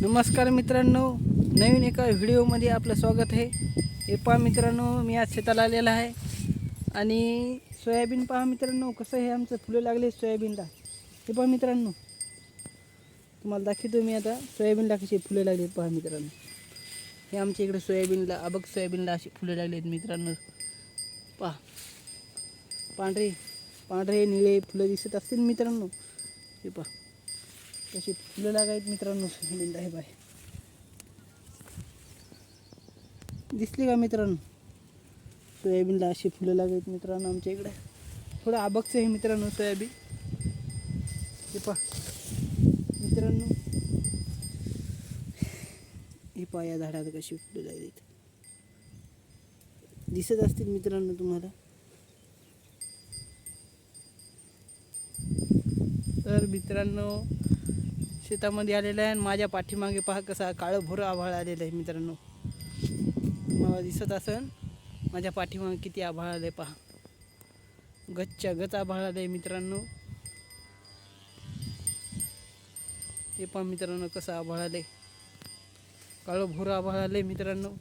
नमस्कार मित्रांनो, नवीन एका व्हिडिओमध्ये आपलं स्वागत आहे. हे पहा मित्रांनो, मी आज शेताला आलेला आहे आणि सोयाबीन पहा मित्रांनो, कसं हे आमचं फुलं लागले सोयाबीनला. हे पहा मित्रांनो, तुम्हाला दाखवतो मी आता सोयाबीनला कशी फुलं लागली. पहा मित्रांनो, हे आमच्या इकडे सोयाबीनला अबक सोयाबीनला अशी फुलं लागली आहेत मित्रांनो. पहा, पांढरे पांढरे निळे फुलं दिसत असतील मित्रांनो. हे पहा कशी फुलं लागायत मित्रांनो सोयाबीनला. हे बाय दिसली का मित्रांनो, सोयाबीनला अशी फुलं लागायत मित्रांनो. आमच्या इकडे थोडं अबकचं आहे मित्रांनो सोयाबीन. हे पहा मित्रांनो, हे पहा या झाडाला कशी फुलं लागलीत दिसत असतील मित्रांनो तुम्हाला. तर मित्रांनो, शेतामध्ये आलेलं आहे आणि माझ्या पाठीमागे पहा कसा काळं भोरं आभाळ आलेलं आहे मित्रांनो. तुम्हाला दिसत असेल माझ्या पाठीमागे किती आभाळ आलं आहे. पहा, गच्च्या गच आभाळ आलं आहे मित्रांनो. हे पहा मित्रांनो, कसं आभाळ आलं आहे, काळं भोरं आभाळ आलं आहे मित्रांनो.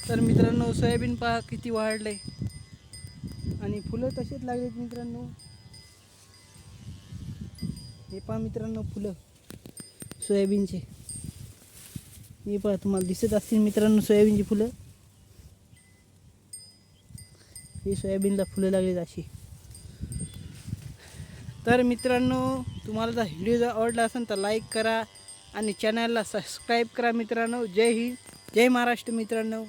तर मित्रांनो, सोयाबीन पहा किती वाढलं आहे आणि फुलं तसेच लागलेत मित्रांनो. हे पहा मित्रांनो, फुलं सोयाबीनचे. हे पहा, तुम्हाला दिसत असतील मित्रांनो सोयाबीनची फुलं. हे सोयाबीनला फुलं लागलीत अशी. तर मित्रांनो, तुम्हाला जर व्हिडिओ जर आवडला असेल तर लाईक करा आणि चॅनलला सबस्क्राईब करा मित्रांनो. जय हिंद, जय महाराष्ट्र मित्रांनो.